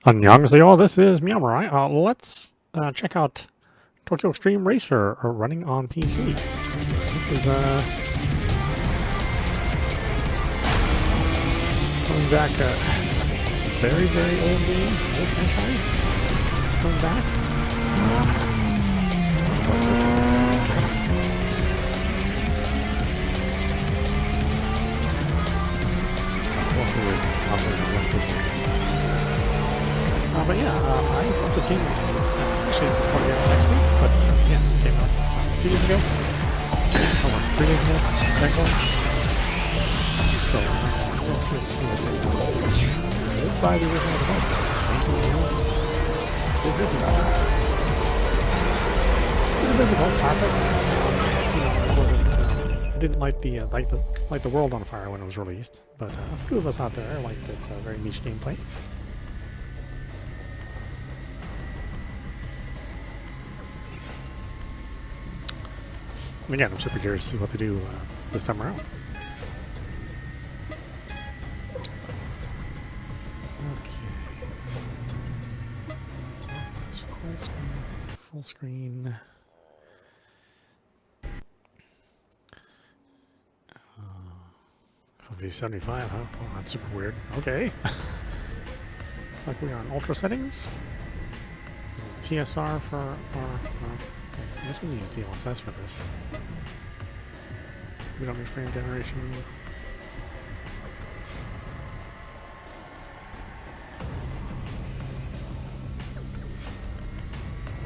Annyeonghaseyo, this is meowmurai. Let's check out Tokyo Xtreme Racer running on PC. This is coming back. Very, very old game, old franchise. Coming back. But yeah, I bought this game. Actually, it's going to be out next week, but yeah, it came out 2 days ago. Or 3 days ago, technically. So, let's see what they do. Let's buy the original device. It's a difficult classic. You know, it wasn't. It didn't light the world on fire when it was released, but a few of us out there liked its very niche gameplay. And again, I'm super curious to see what they do this time around. Okay. Full screen. FOV 75, huh? Oh, that's super weird. Okay. Looks like we are on ultra settings. TSR for our. I guess we can use DLSS for this. We don't need frame generation.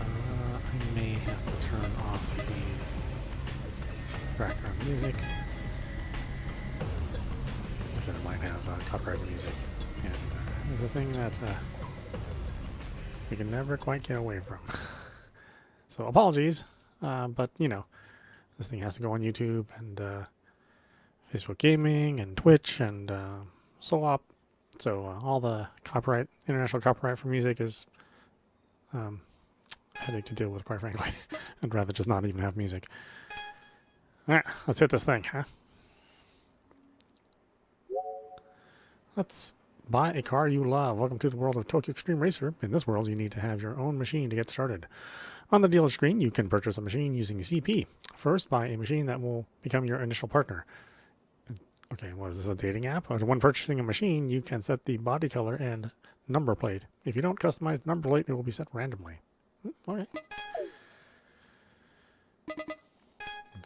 I may have to turn off the background music. Because it might have copyrighted music. And there's a thing that we can never quite get away from. So apologies, but you know, this thing has to go on YouTube and Facebook Gaming and Twitch and SOAP. So all the copyright, international copyright for music is a headache to deal with, quite frankly. I'd rather just not even have music. All right, let's hit this thing, huh? Let's buy a car you love. Welcome to the world of Tokyo Xtreme Racer. In this world, you need to have your own machine to get started. On the dealer screen, you can purchase a machine using CP. First, buy a machine that will become your initial partner. Okay, what is this, a dating app? When purchasing a machine, you can set the body color and number plate. If you don't customize the number plate, it will be set randomly. Okay.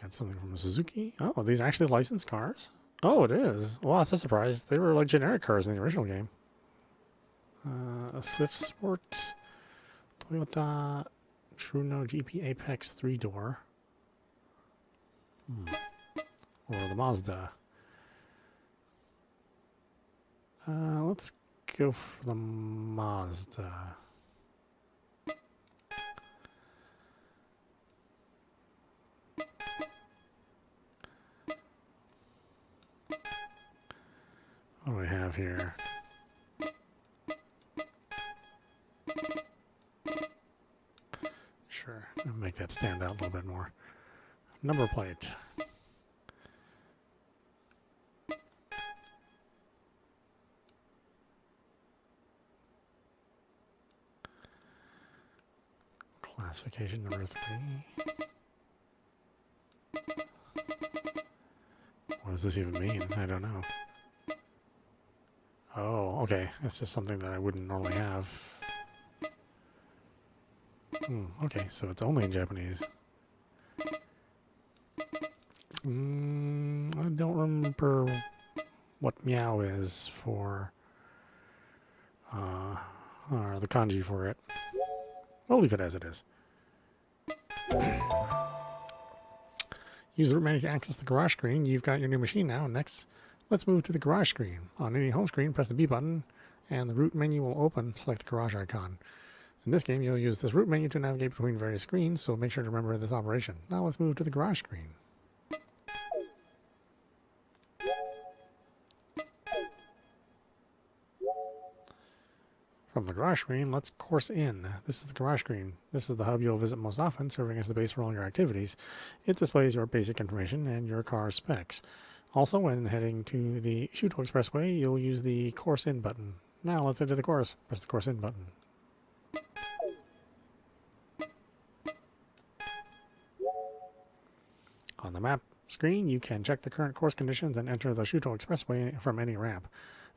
Got something from Suzuki. Oh, these are actually licensed cars? Oh, it is. Wow, that's a surprise. They were like generic cars in the original game. A Swift Sport, Toyota Truno GP Apex 3-door. Or the Mazda. Let's go for the Mazda. What do we have here? Sure, I'll make that stand out a little bit more. Number plate. Classification number 3. What does this even mean? I don't know. Oh, okay. That's just something that I wouldn't normally have. Okay, so it's only in Japanese. I don't remember what meow is for or the kanji for it. We'll leave it as it is. Use the root menu to access the garage screen. You've got your new machine now. Next, let's move to the garage screen. On any home screen, press the B button, and the root menu will open. Select the garage icon. In this game, you'll use this root menu to navigate between various screens, so make sure to remember this operation. Now let's move to the garage screen. From the garage screen, let's course in. This is the garage screen. This is the hub you'll visit most often, serving as the base for all your activities. It displays your basic information and your car's specs. Also, when heading to the Shuto Expressway, you'll use the course in button. Now let's enter the course. Press the course in button. On the map screen, you can check the current course conditions and enter the Shuto Expressway from any ramp.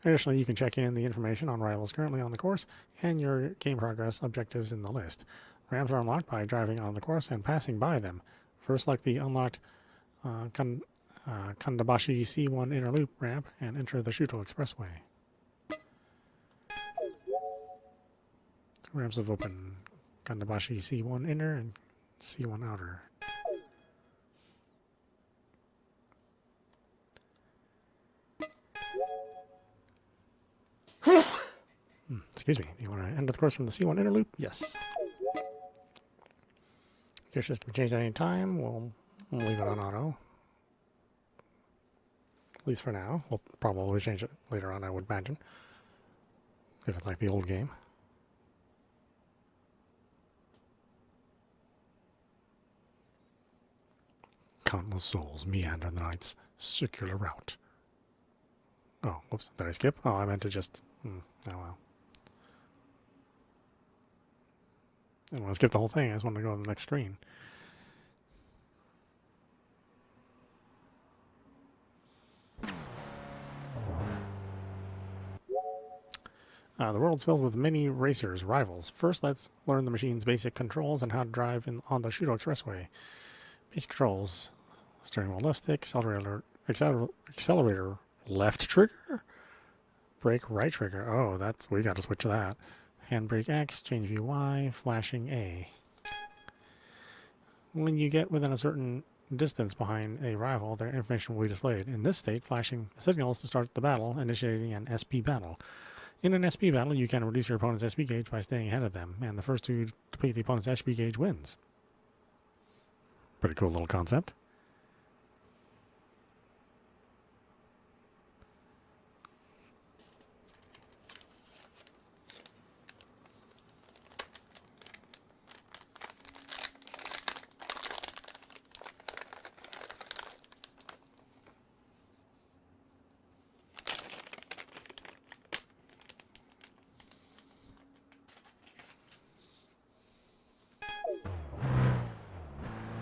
Additionally, you can check in the information on rivals currently on the course and your game progress objectives in the list. Ramps are unlocked by driving on the course and passing by them. First, select the unlocked Kandabashi C1 inner loop ramp and enter the Shuto Expressway. Ramps have opened. Kandabashi C1 inner and C1 outer. Excuse me. You want to enter the course from the C1 inner loop? Yes. Gear shift can change at any time. We'll leave it on auto. At least for now. We'll probably change it later on, I would imagine. If it's like the old game. Countless souls meander the night's circular route. Oh, whoops. Did I skip? Oh, I meant to just... oh, well. I didn't want to skip the whole thing. I just wanted to go to the next screen. The world's filled with many racers, rivals. First, let's learn the machine's basic controls and how to drive on the Shuto Expressway. Basic controls. Steering wheel left stick, accelerator left trigger, brake right trigger. Oh, we got to switch to that. Handbrake X, change view Y, flashing A. When you get within a certain distance behind a rival, their information will be displayed. In this state, flashing signals to start the battle, initiating an SP battle. In an SP battle, you can reduce your opponent's SP gauge by staying ahead of them, and the first to deplete the opponent's SP gauge wins. Pretty cool little concept.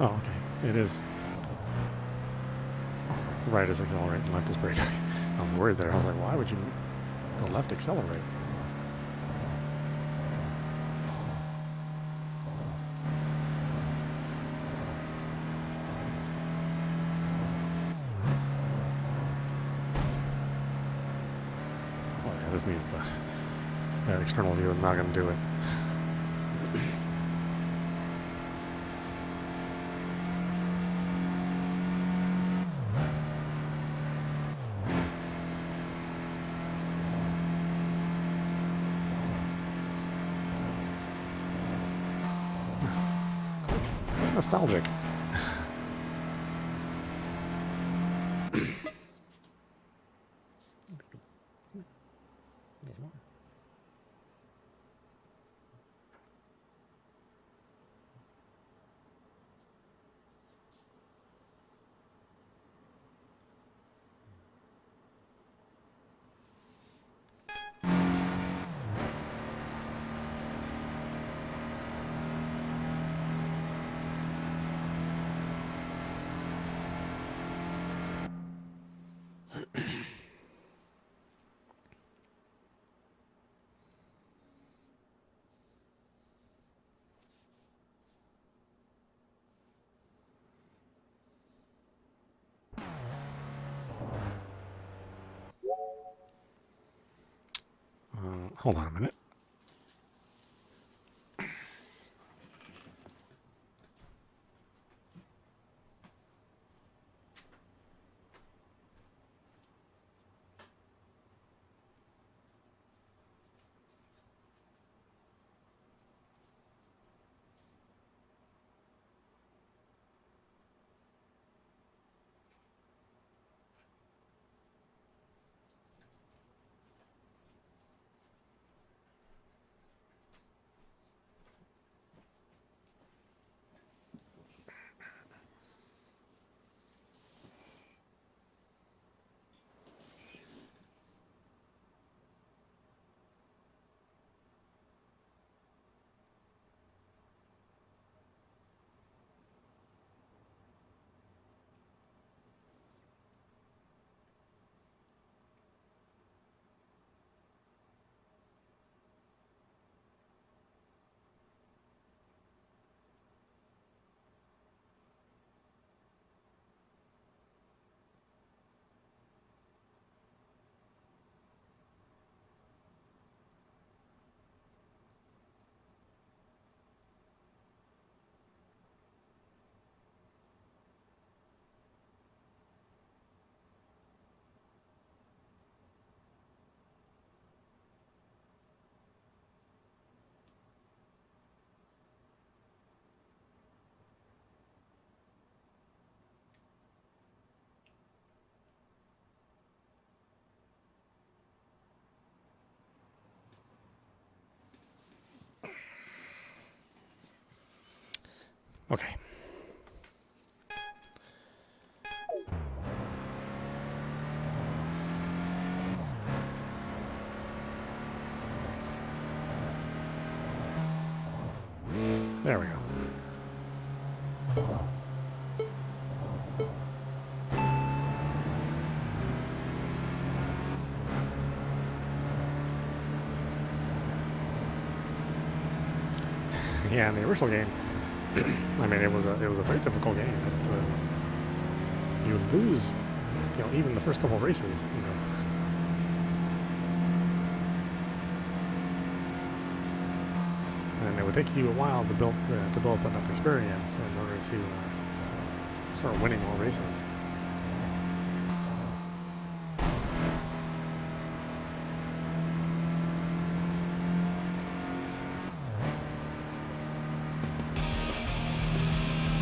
Oh, okay. It is. Right is accelerate and left is brake. I was worried there. I was like, why would you the left accelerate? Oh yeah, this needs that external view. I'm not going to do it. Nostalgic. Hold on a minute. Okay. There we go. Yeah, in the original game, I mean, it was a very difficult game. You would lose, even the first couple of races, and it would take you a while to develop enough experience in order to start winning more races.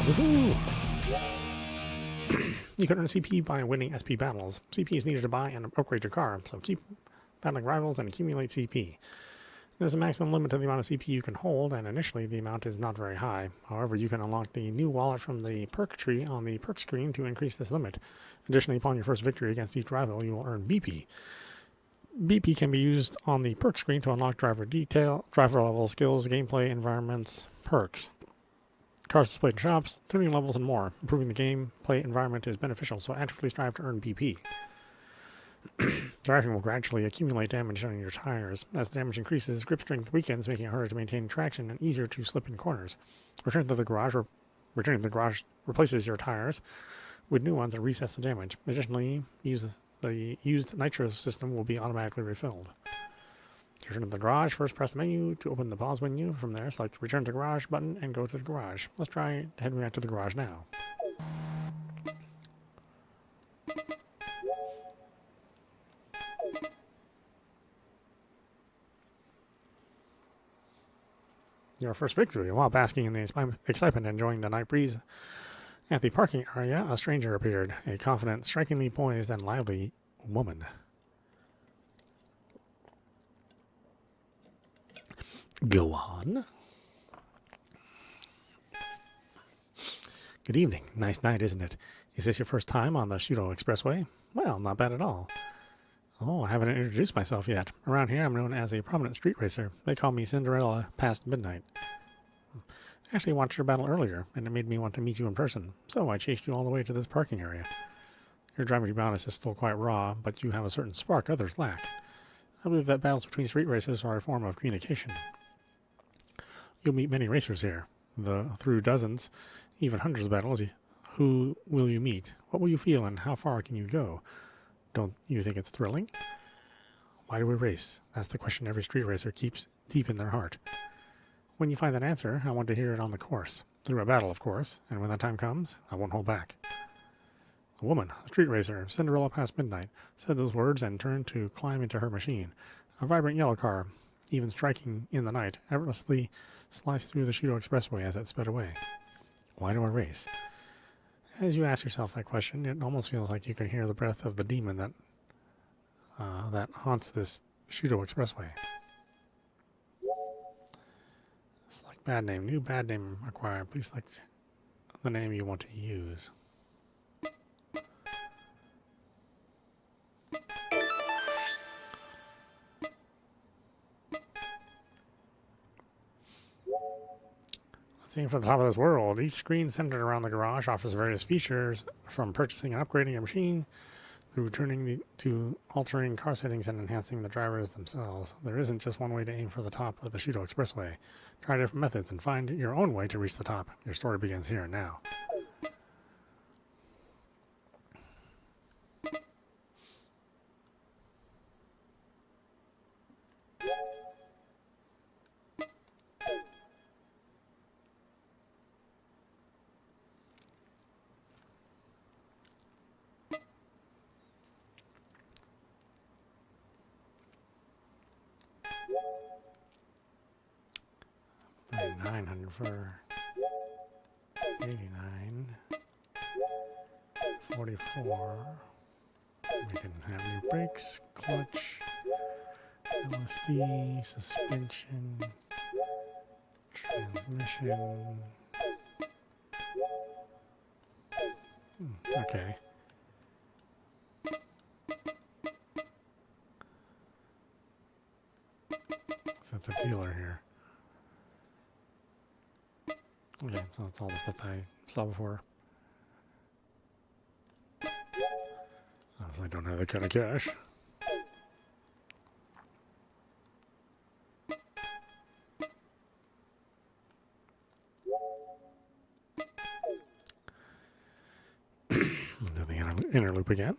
Woohoo! You can earn CP by winning SP battles. CP is needed to buy and upgrade your car, so keep battling rivals and accumulate CP. There's a maximum limit to the amount of CP you can hold, and initially the amount is not very high. However, you can unlock the new wallet from the perk tree on the perk screen to increase this limit. Additionally, upon your first victory against each rival, you will earn BP. BP can be used on the perk screen to unlock driver detail, driver level skills, gameplay, environments, perks. Cars displayed in shops, tuning levels, and more. Improving the gameplay environment is beneficial, so actively strive to earn BP. Driving will gradually accumulate damage on your tires. As the damage increases, grip strength weakens, making it harder to maintain traction and easier to slip in corners. Returning to the garage replaces your tires with new ones and resets the damage. Additionally, the used nitro system will be automatically refilled. To return to the garage, first press the menu to open the pause menu. From there, select the return to garage button and go to the garage. Let's try heading back to the garage now. Your first victory. While basking in the excitement and enjoying the night breeze at the parking area, a stranger appeared, a confident, strikingly poised, and lively woman. Go on. Good evening. Nice night, isn't it? Is this your first time on the Shudo Expressway? Well, not bad at all. Oh, I haven't introduced myself yet. Around here, I'm known as a prominent street racer. They call me Cinderella past midnight. I actually watched your battle earlier, and it made me want to meet you in person, so I chased you all the way to this parking area. Your driving, to be honest, is still quite raw, but you have a certain spark others lack. I believe that battles between street racers are a form of communication. You'll meet many racers here. Through dozens, even hundreds of battles, who will you meet? What will you feel, and how far can you go? Don't you think it's thrilling? Why do we race? That's the question every street racer keeps deep in their heart. When you find that answer, I want to hear it on the course. Through a battle, of course, and when that time comes, I won't hold back. The woman, a street racer, Cinderella past midnight, said those words and turned to climb into her machine. A vibrant yellow car, even striking in the night, effortlessly sliced through the Shudo Expressway as it sped away. Why do I race? As you ask yourself that question, it almost feels like you can hear the breath of the demon that haunts this Shudo Expressway. Select bad name. New bad name acquired. Please select the name you want to use. Seeing from the top of this world, each screen centered around the garage offers various features, from purchasing and upgrading your machine through to altering car settings and enhancing the drivers themselves. There isn't just one way to aim for the top of the Shudo Expressway. Try different methods and find your own way to reach the top. Your story begins here and now. $900 for 89. 44. We can have new brakes, clutch, LSD, suspension, transmission, Okay. Is that the dealer here? Okay, so that's all the stuff I saw before. Obviously, I don't have that kind of cash. Do the inner loop again.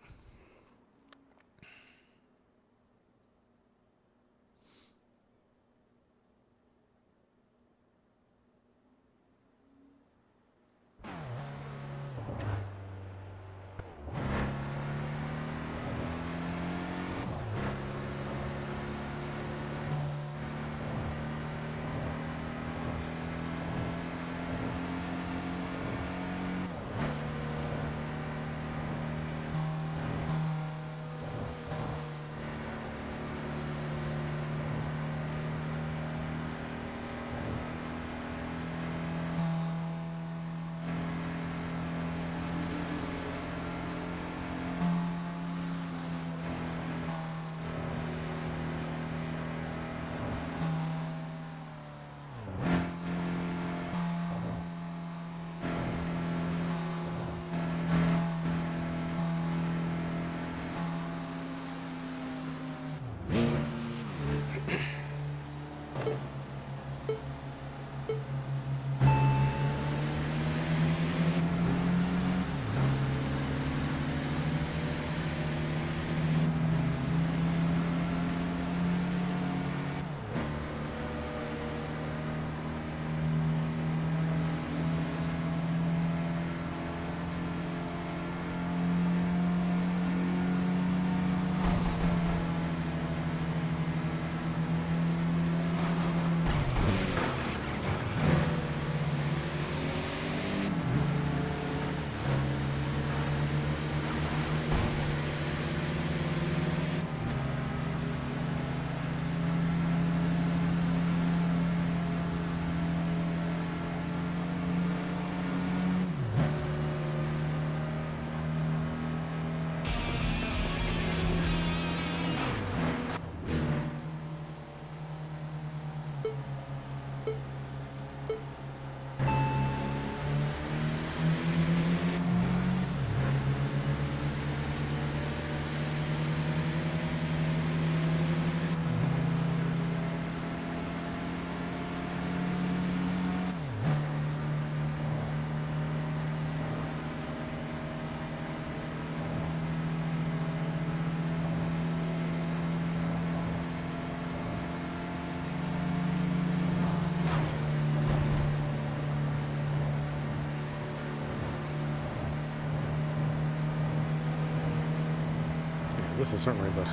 This is certainly the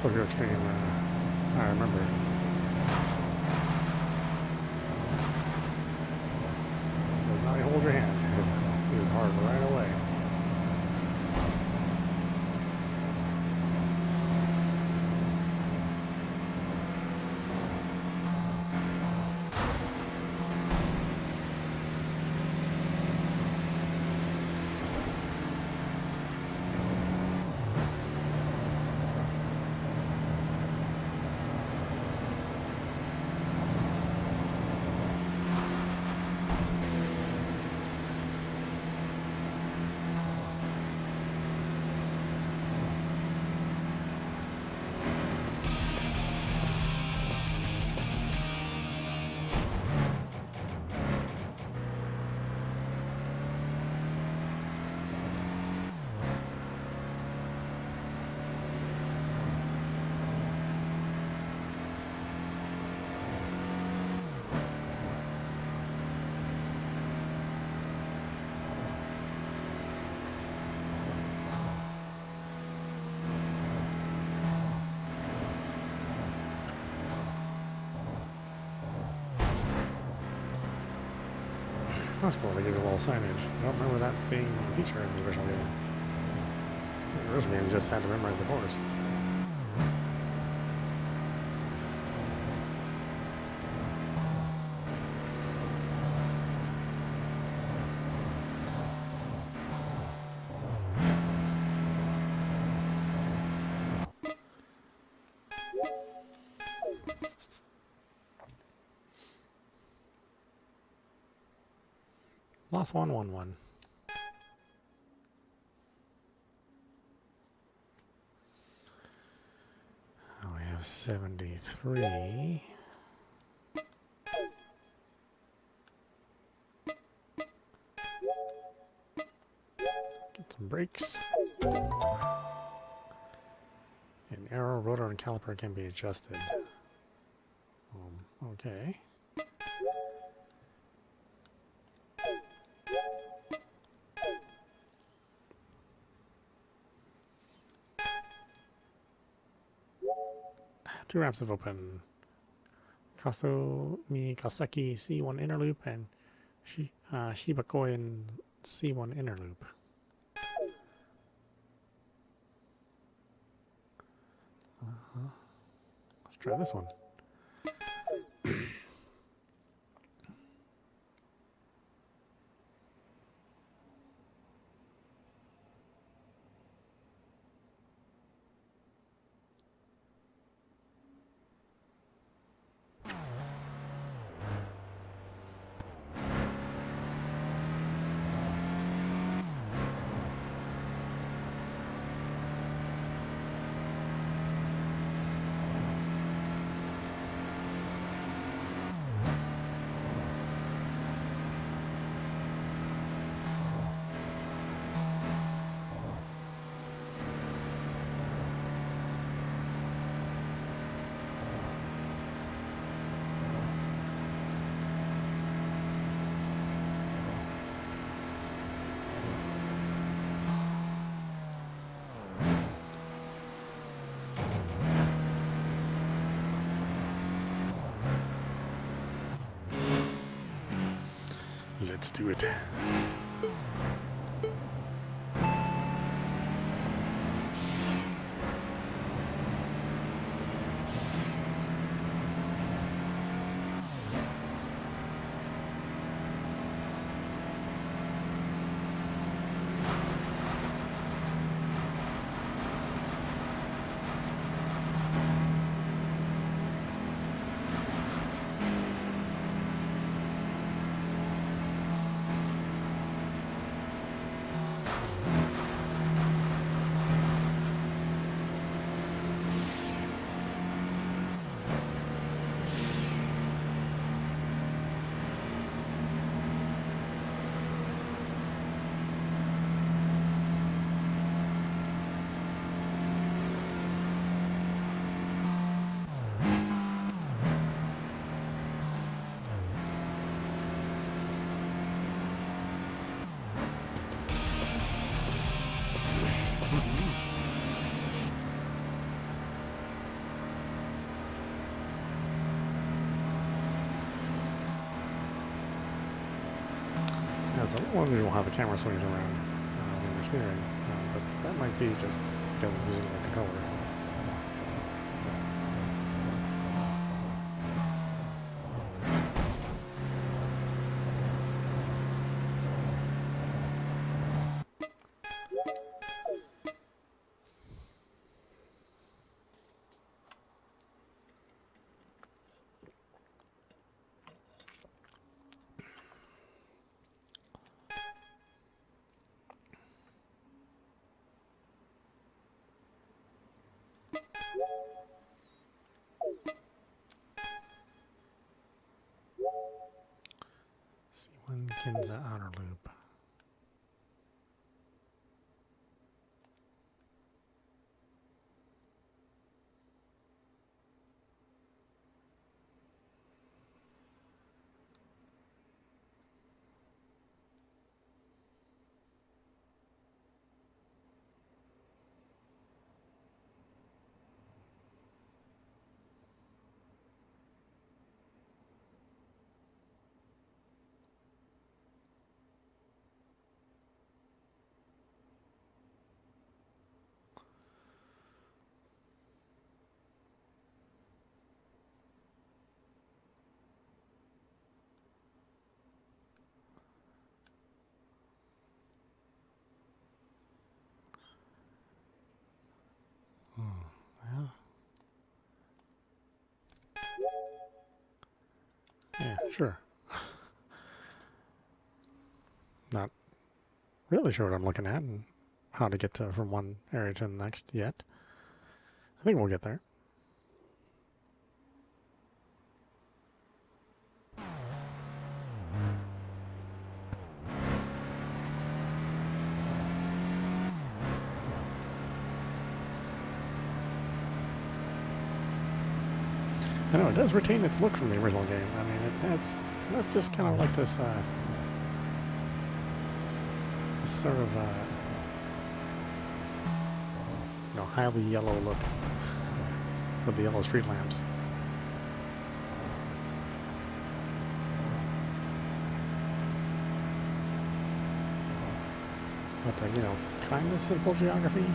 Tokyo Xtreme I remember. But now you hold your hand. It is hard right away. That's cool, they give you a little signage. I don't remember that being a feature in the original game. The original game just had to memorize the course. Lost one, won one. Oh, we have 73. Get some brakes. An arrow, rotor, and caliper can be adjusted. Okay. Two ramps have opened. Kasumi Kaseki C1 inner loop and Shibakoyan C1 inner loop. Let's try this one. Let's do it. Yeah, it's a little unusual how the camera swings around when you're steering, but that might be just because I'm using the controller. C1 Ginza outer loop. Yeah, sure. really sure what I'm looking at and how to get to, from one area to the next yet. I think we'll get there. I know it does retain its look from the original game. I mean, it's not just kind of like this sort of highly yellow look with the yellow street lamps. But kind of simple geography,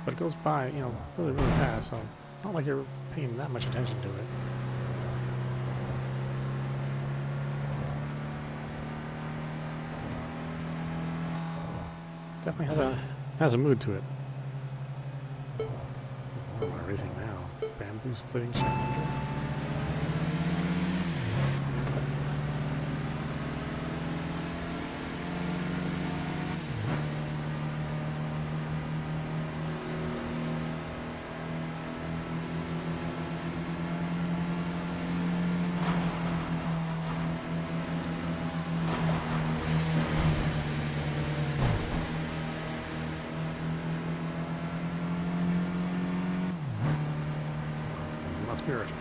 but it goes by really fast. So it's not like you're paying that much attention to it. Definitely has a mood to it. What am I racing now? Bamboo splitting challenger. My spirit.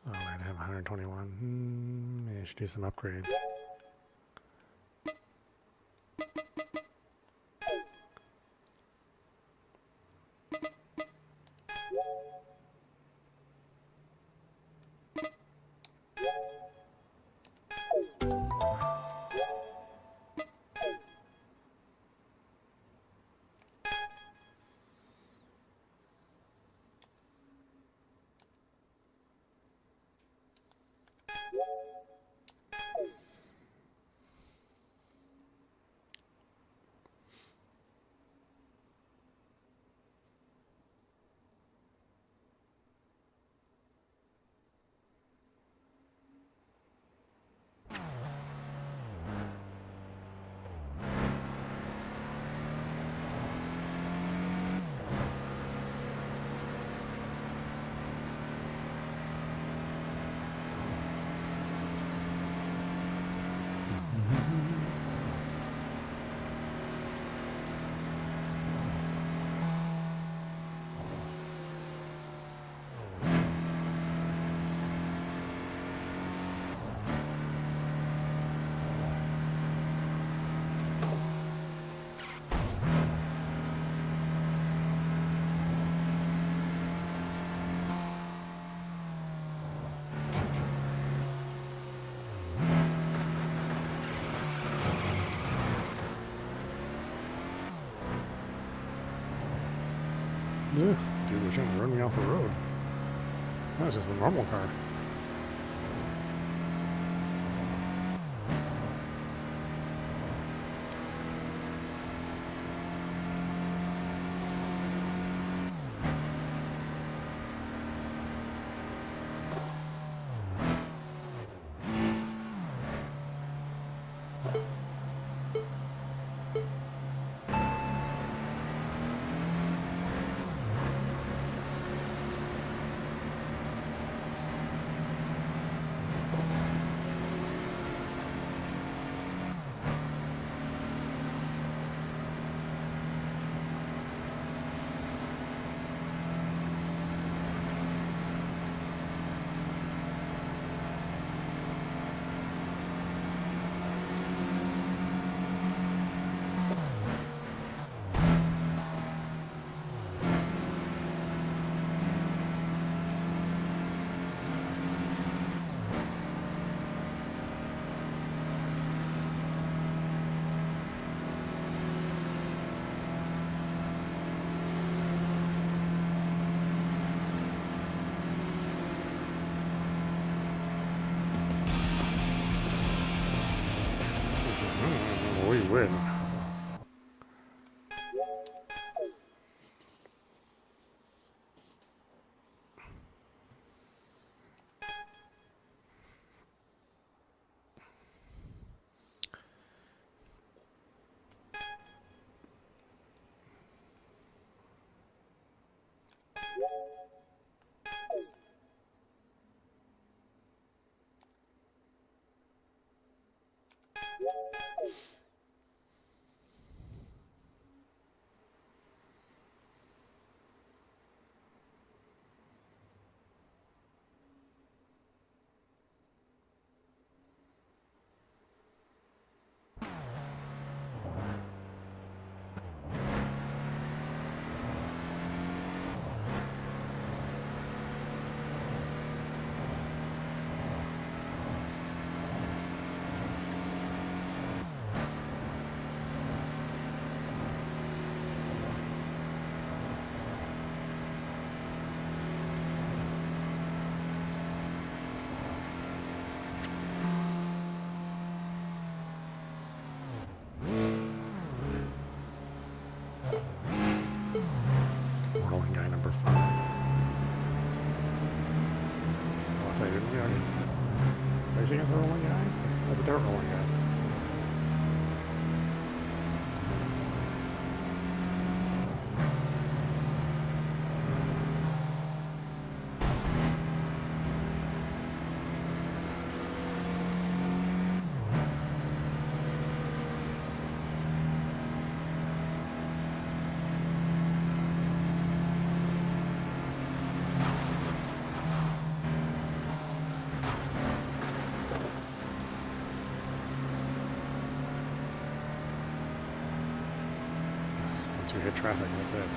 Alright, I have 121. Maybe I should do some upgrades. Ugh, dude was trying to run me off the road. That was just a normal car. grid. Rolling guy number 5. I'll say, didn't we already race against a rolling guy? That's a dirt rolling guy. Once you hit traffic, that's it.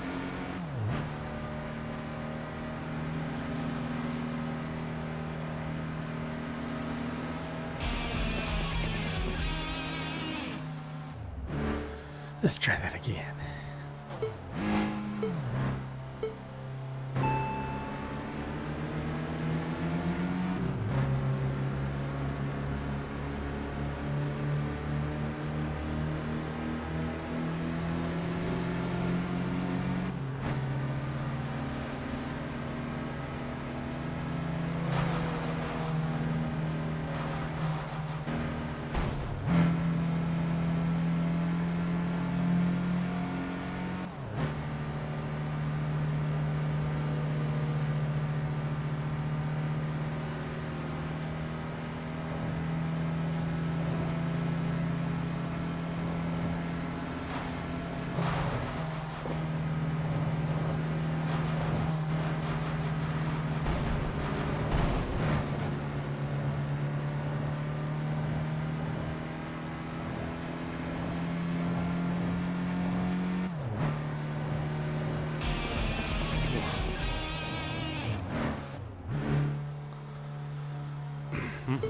Let's try that again.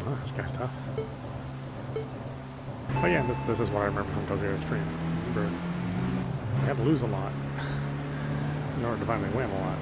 Oh, this guy's tough. But yeah, this is what I remember from Tokyo Xtreme. I remember I had to lose a lot in order to finally win a lot.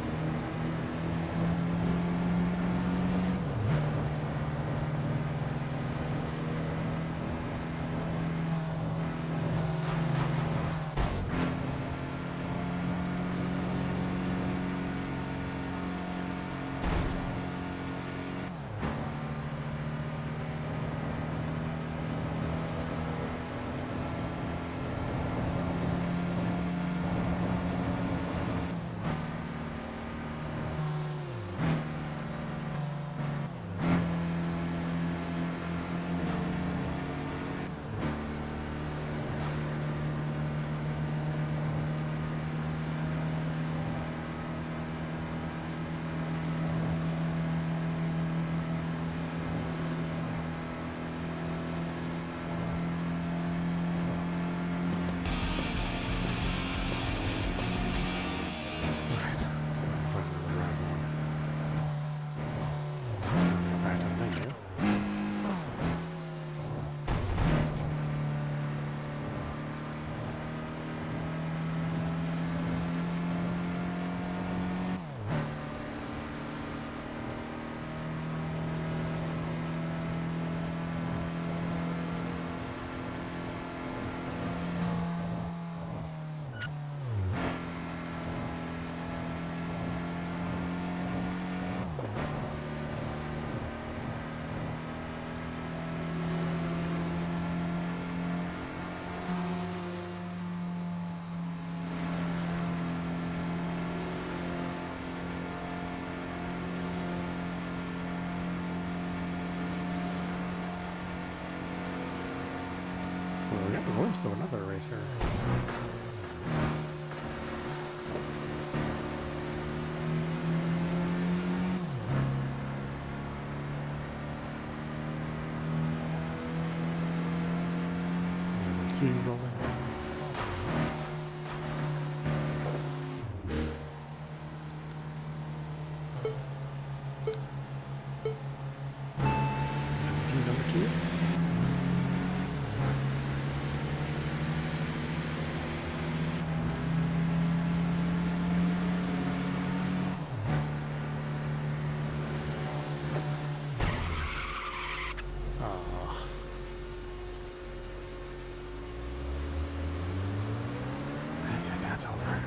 A glimpse of another racer. Level 2 rolling out. Team number 2. That's it, that's over.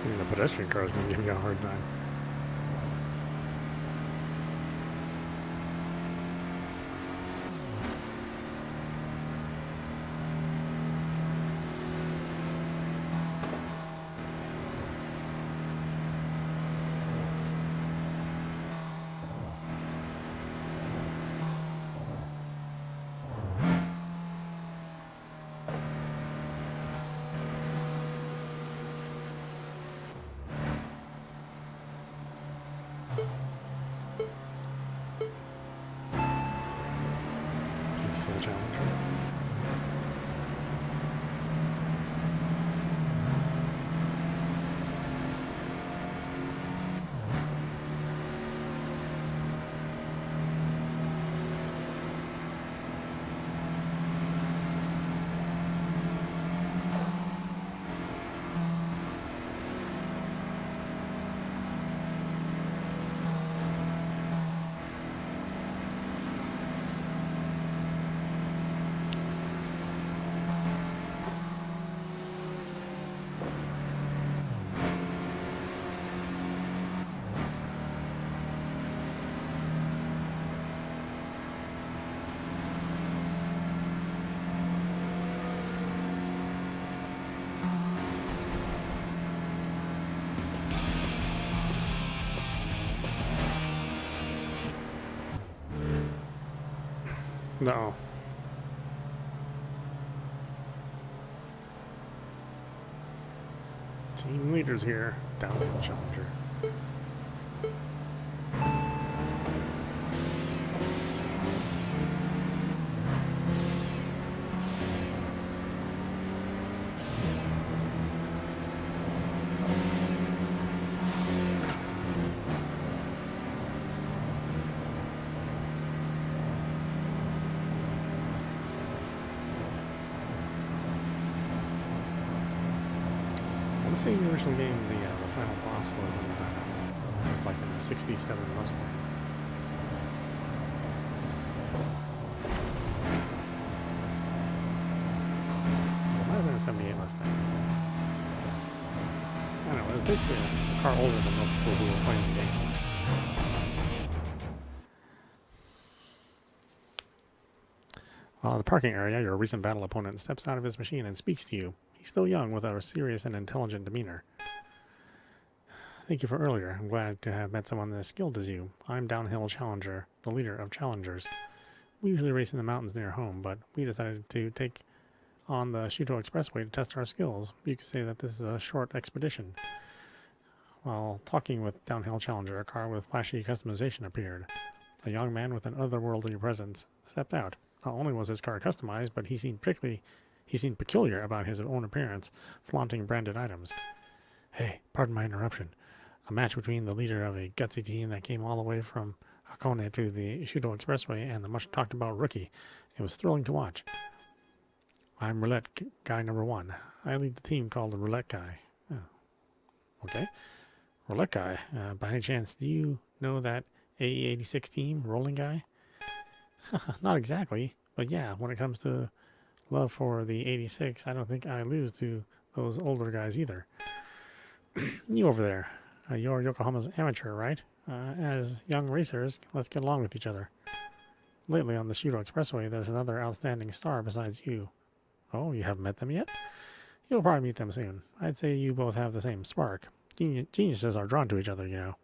Even the pedestrian car is going to give you a hard time. Peaceful challenger. No. Team leaders here. Downhill challenger. I say the original game, the final boss was like in a '67 Mustang. It might have been a 78 Mustang. I don't know, it was basically a car older than most people who were playing the game. The parking area, your recent battle opponent steps out of his machine and speaks to you. He's still young with a serious and intelligent demeanor. Thank you for earlier. I'm glad to have met someone as skilled as you. I'm Downhill Challenger, the leader of challengers. We usually race in the mountains near home, but we decided to take on the Shuto Expressway to test our skills. You could say that this is a short expedition. While talking with Downhill Challenger, a car with flashy customization appeared. A young man with an otherworldly presence stepped out. Not only was his car customized, but he seemed peculiar about his own appearance, flaunting branded items. Hey, pardon my interruption. A match between the leader of a gutsy team that came all the way from Hakone to the Shuto Expressway and the much-talked-about rookie. It was thrilling to watch. I'm Roulette Guy number 1. I lead the team called the Roulette Guy. Oh. Okay. Roulette Guy. By any chance, do you know that AE86 team, Rolling Guy? Not exactly, but yeah, when it comes to love for the 86, I don't think I lose to those older guys either. You over there. You're Yokohama's amateur, right? As young racers, let's get along with each other. Lately on the Shuto Expressway, there's another outstanding star besides you. Oh, you haven't met them yet? You'll probably meet them soon. I'd say you both have the same spark. Geniuses are drawn to each other, you know.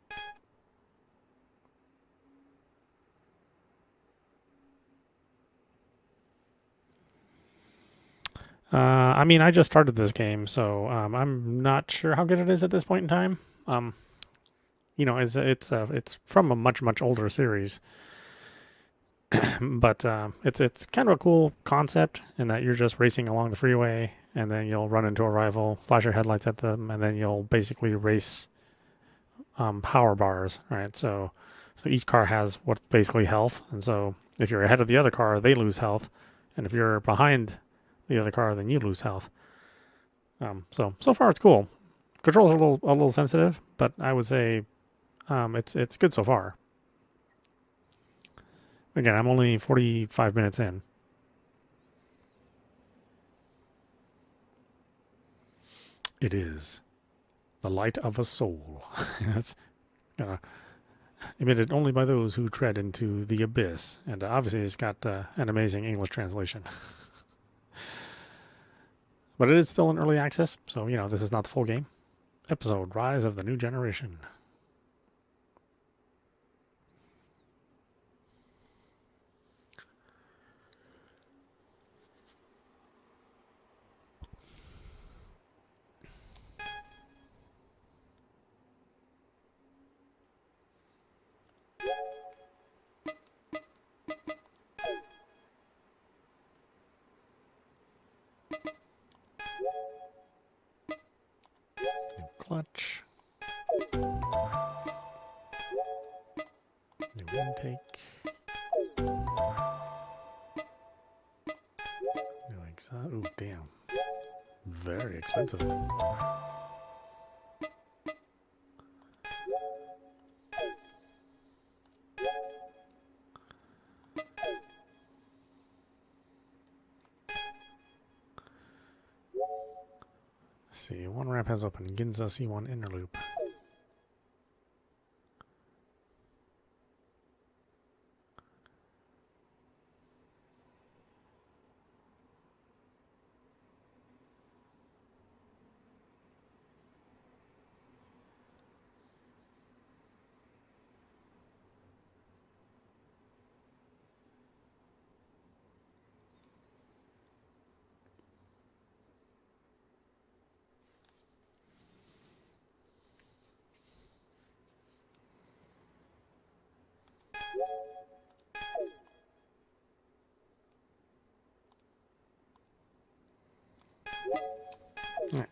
I mean, I just started this game, so I'm not sure how good it is at this point in time. You know, it's from a much older series, but it's kind of a cool concept in that you're just racing along the freeway, and then you'll run into a rival, flash your headlights at them, and then you'll basically race power bars, right? So each car has what's basically health, and so if you're ahead of the other car, they lose health, and if you're behind the other car, then you lose health. So far it's cool. Controls are a little sensitive, but I would say it's good so far. Again, I'm only 45 minutes in. It is the light of a soul. That's emitted only by those who tread into the abyss. And obviously it's got an amazing English translation. But it is still in early access, so, you know, this is not the full game. Episode, Rise of the New Generation. Clutch. New intake. New exhaust. Ooh, damn. Very expensive. Let's see, one ramp has opened. Ginza C1 inner loop. Right.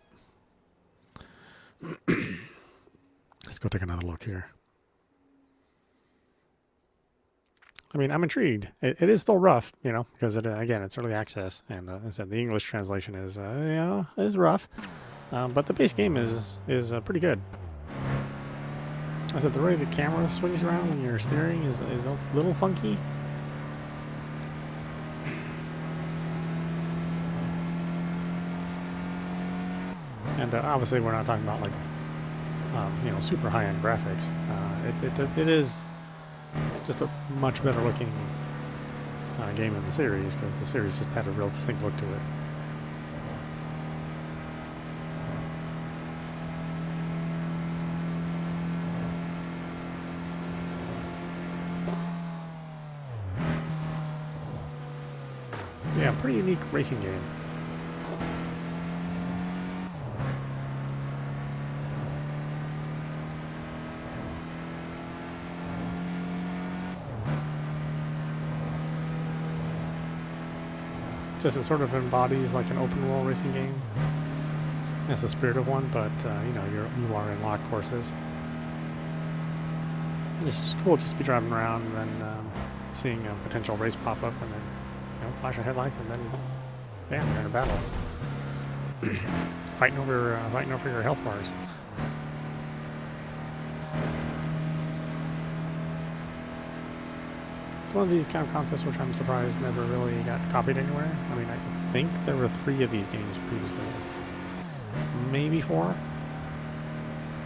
Let's go take another look here. I mean, I'm intrigued. It is still rough, you know, because again, it's early access, and as I said, the English translation is rough, but the base game is pretty good. I said the way the camera swings around when you're steering is a little funky. And obviously, we're not talking about like you know, super high-end graphics. It is just a much better looking game in the series, because the series just had a real distinct look to it. Yeah, pretty unique racing game. Just it sort of embodies like an open world racing game. It's the spirit of one, but you know, you are in locked courses. It's just cool just to be driving around and then seeing a potential race pop up, and then you know, flash your headlights, and then bam, you're in a battle. fighting over your health bars. It's one of these kind of concepts which I'm surprised never really got copied anywhere. I mean, I think there were 3 of these games previously. Maybe 4.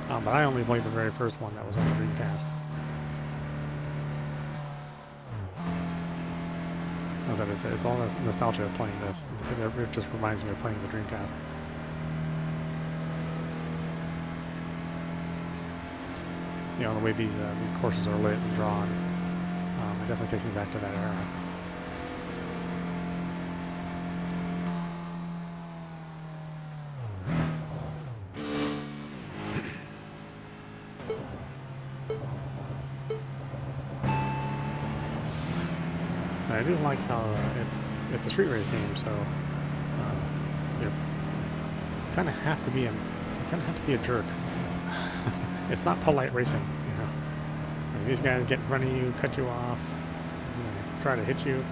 But I only played the very first one that was on the Dreamcast. As I said, it's all nostalgia of playing this. It just reminds me of playing the Dreamcast. You know, the way these courses are lit and drawn. It definitely takes me back to that era. I do like how it's a street race game, so you kind of have to be a jerk. It's not polite racing, you know. I mean, these guys get in front of you, cut you off, try to hit you.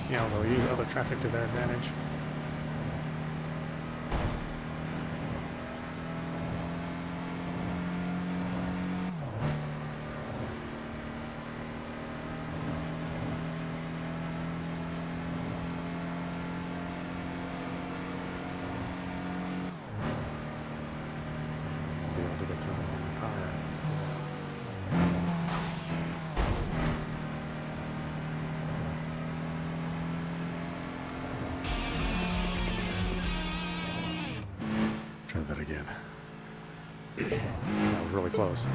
You know, they'll use other traffic to their advantage. To get to my power. Try that again. That was really close.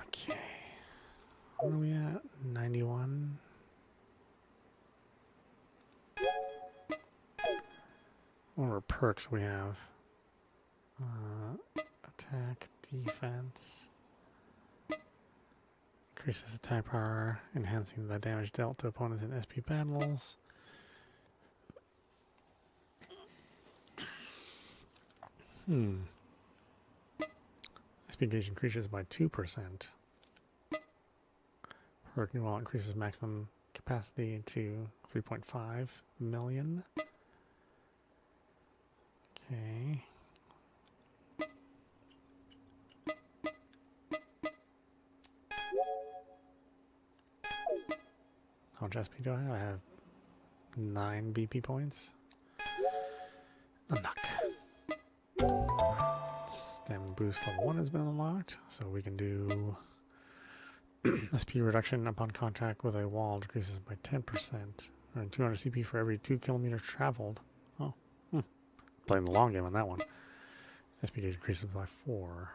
Okay. Where are we at? 91. What are perks we have? Attack, defense. Increases attack power, enhancing the damage dealt to opponents in SP battles. SP gauge increases by 2%. Perk new wall increases maximum capacity to 3.5 million. Okay. How much SP do I have? I have 9 BP points. A knock. boost level 1 has been unlocked, so we can do SP reduction upon contact with a wall decreases by 10%, or 200 CP for every 2 kilometers traveled. Oh, playing the long game on that one. SP gauge increases by 4.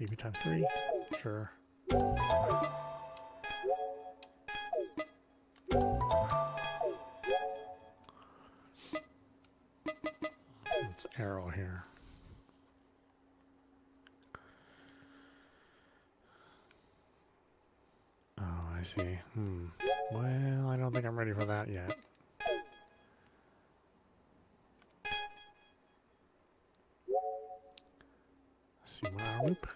BB times 3, sure. It's arrow here. Oh, I see. Well, I don't think I'm ready for that yet. See my loop.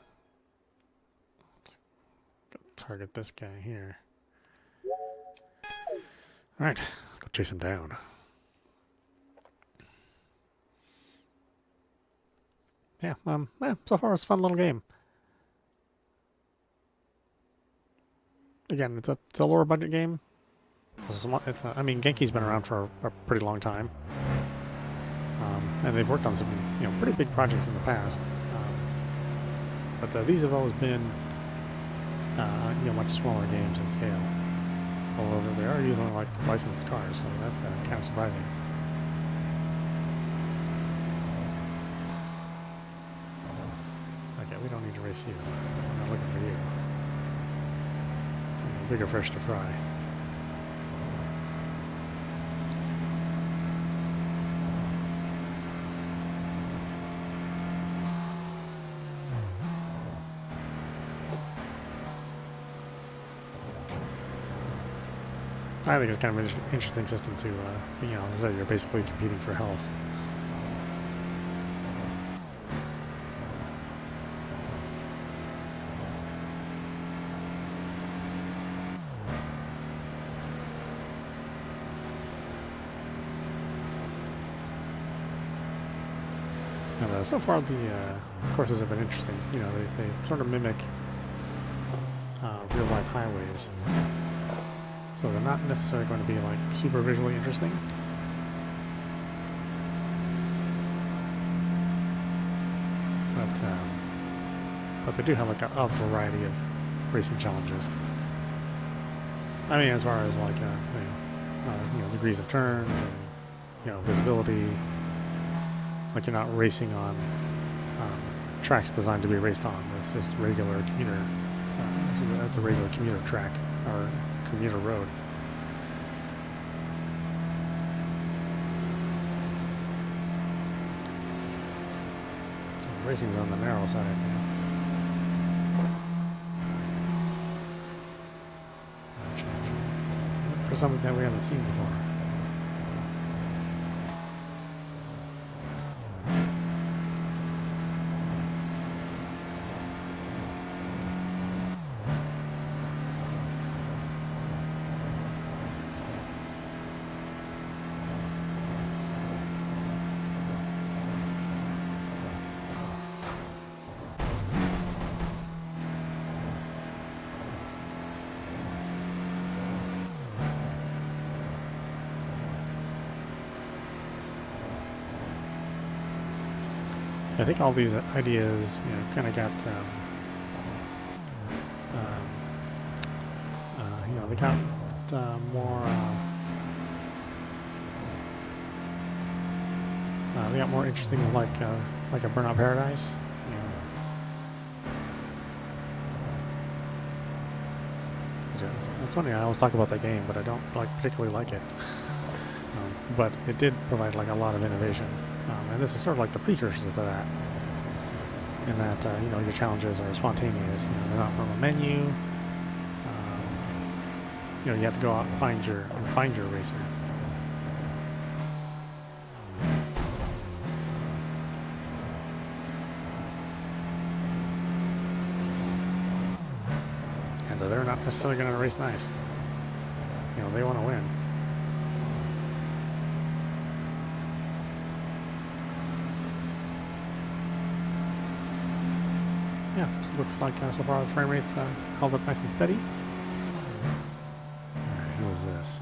Let's go target this guy here. All right, let's go chase him down. Yeah, so far it's a fun little game. Again, it's a lower budget game. I mean, Genki's been around for a pretty long time, and they've worked on some pretty big projects in the past. But these have always been much smaller games in scale. Although they are using like licensed cars, so that's kind of surprising. Okay, we don't need to race you. I'm not looking for you. Bigger fish to fry. I think it's kind of an interesting system to, as I said, you're basically competing for health. And so far the courses have been interesting. They sort of mimic real-life highways. So they're not necessarily going to be like super visually interesting. But they do have like a variety of racing challenges. I mean, as far as like degrees of turns and visibility. Like you're not racing on tracks designed to be raced on. This is regular commuter. It's a regular commuter track or commuter road. So racing's on the narrow side. Look for something that we haven't seen before. I think all these ideas, kind of got, they got more, they got more interesting with like a Burnout Paradise. It's funny. I always talk about that game, but I don't particularly like it. But it did provide like a lot of innovation. And this is sort of like the precursor to that, in that your challenges are spontaneous. They're not from a menu. You have to go out and find your racer. And they're not necessarily going to race nice. They want to win. Yeah, so it looks like so far the frame rate's held up nice and steady. Alright, who is this?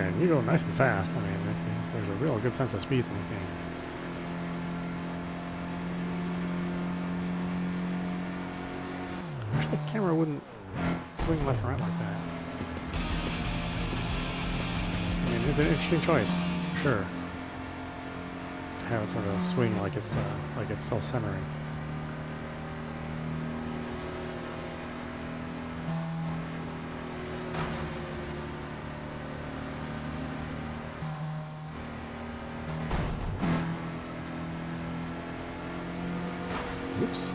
And you go nice and fast. I mean, there's a real good sense of speed in this game. I wish the camera wouldn't swing left and right like that. I mean, it's an interesting choice, for sure. To have it sort of swing like it's self-centering. Oops.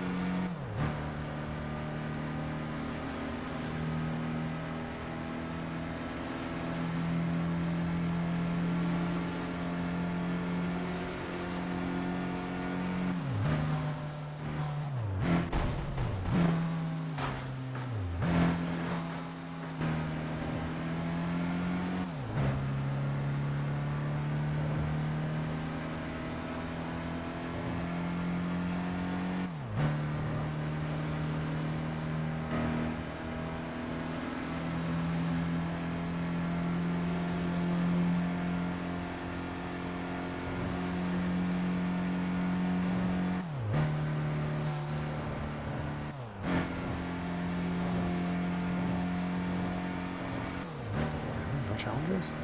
Challenges?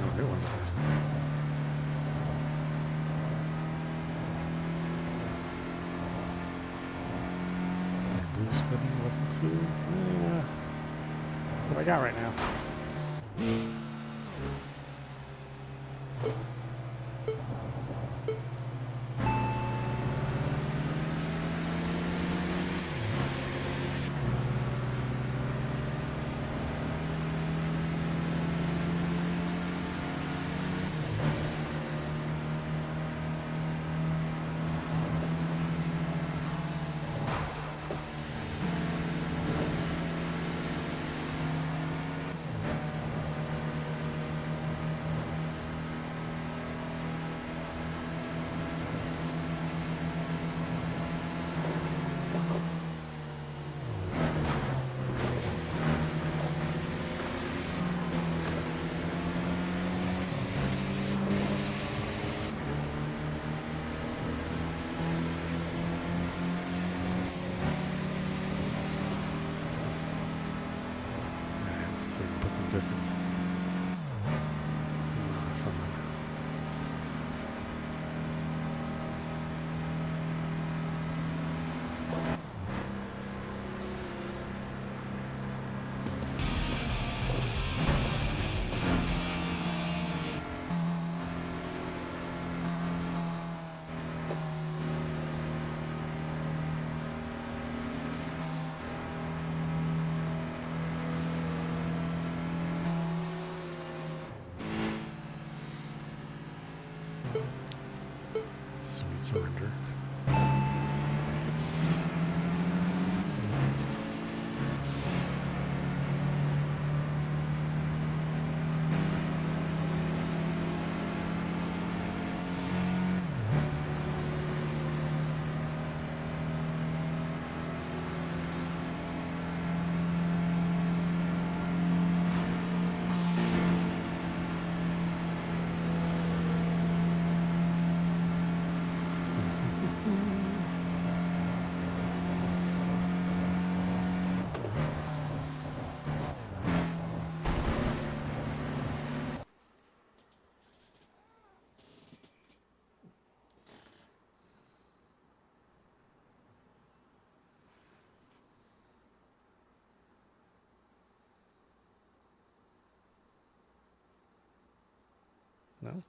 No new ones at least. Bamboo splitting level 2. Yeah. That's what I got right now. So we can put some distance from them. Sweet surrender. No?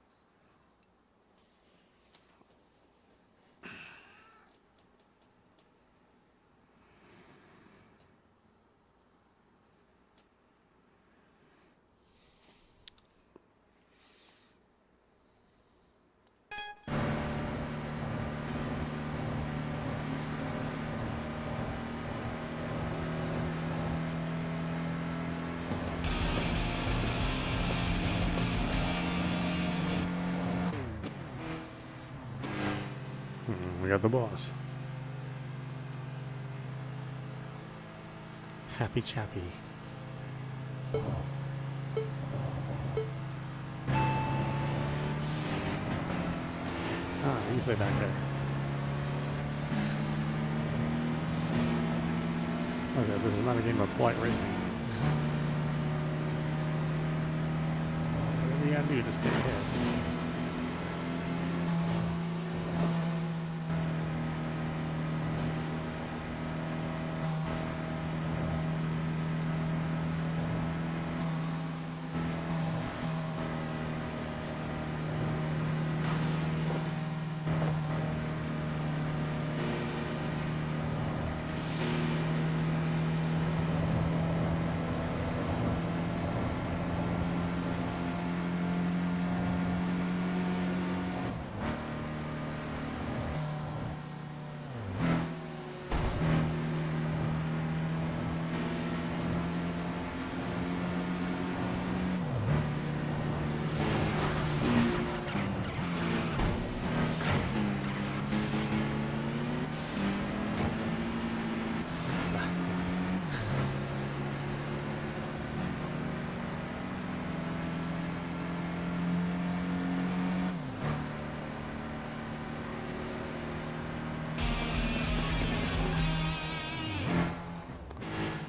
We got the boss. Happy Chappy. Ah, you stay back there. That's it. This is not a game of polite racing. Whatever you gotta do to stay ahead.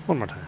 One more time.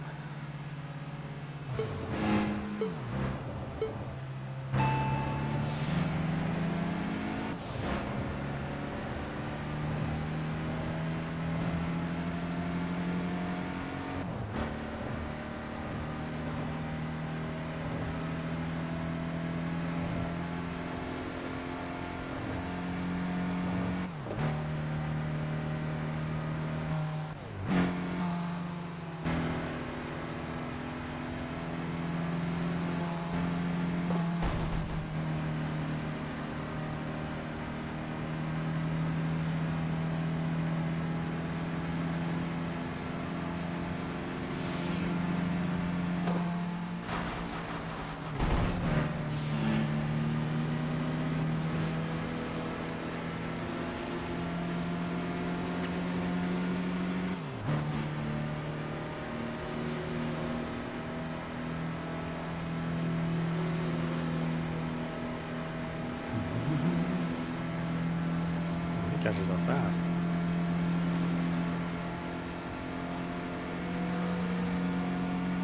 Catches up fast.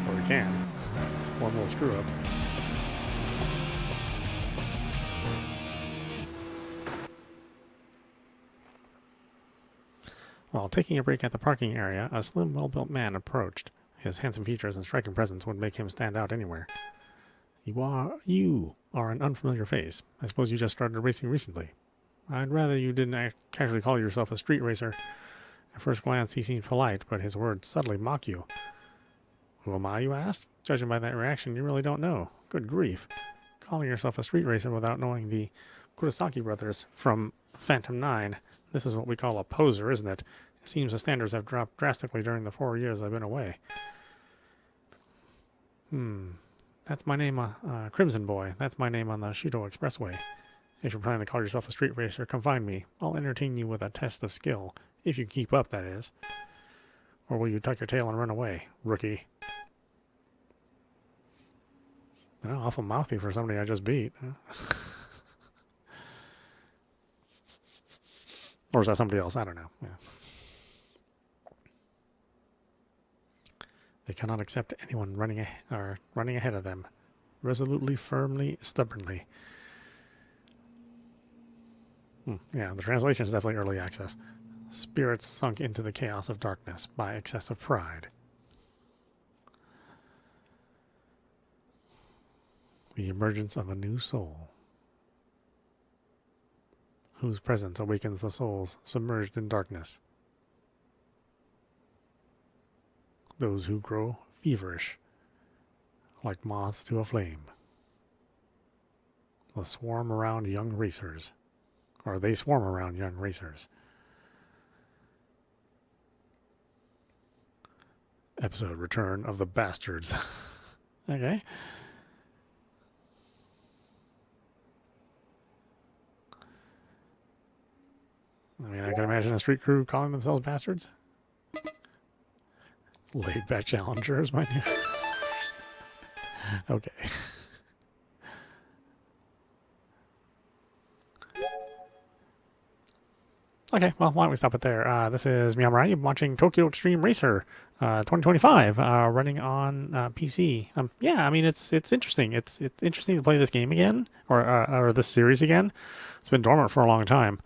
Or we can. One little screw up. While taking a break at the parking area, a slim, well-built man approached. His handsome features and striking presence would make him stand out anywhere. You are an unfamiliar face. I suppose you just started racing recently. I'd rather you didn't casually call yourself a street racer. At first glance, he seemed polite, but his words subtly mock you. Who am I, you asked? Judging by that reaction, you really don't know. Good grief. Calling yourself a street racer without knowing the Kurosaki brothers from Phantom 9. This is what we call a poser, isn't it? It seems the standards have dropped drastically during the 4 years I've been away. That's my name, Crimson Boy. That's my name on the Shuto Expressway. If you're planning to call yourself a street racer, come find me. I'll entertain you with a test of skill. If you keep up, that is. Or will you tuck your tail and run away, rookie? Well, awful mouthy for somebody I just beat. Or is that somebody else? I don't know. Yeah. They cannot accept anyone running ahead of them. Resolutely, firmly, stubbornly. Yeah, the translation is definitely early access. Spirits sunk into the chaos of darkness by excessive pride. The emergence of a new soul, whose presence awakens the souls submerged in darkness. Those who grow feverish, like moths to a flame. The swarm around young racers. Or they swarm around young racers. Episode Return of the Bastards. Okay. I mean, I can imagine a street crew calling themselves bastards. Laid back challengers, mind you. Okay. Okay, well, why don't we stop it there? This is meowmurai. You're watching Tokyo Xtreme Racer 2025, running on PC. Yeah, I mean, it's interesting. It's interesting to play this game again, or this series again. It's been dormant for a long time.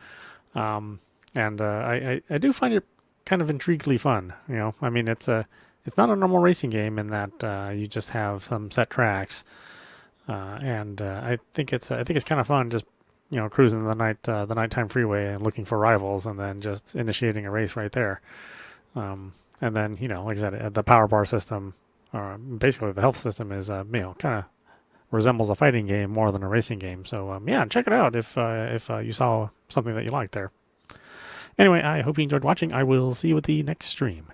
And I do find it kind of intriguingly fun. You know, I mean, it's not a normal racing game in that you just have some set tracks, and I think it's kind of fun just cruising the nighttime freeway and looking for rivals, and then just initiating a race right there. And then like I said, the power bar system, or basically the health system, is kind of resembles a fighting game more than a racing game. So yeah, check it out if you saw something that you liked there. Anyway, I hope you enjoyed watching. I will see you at the next stream.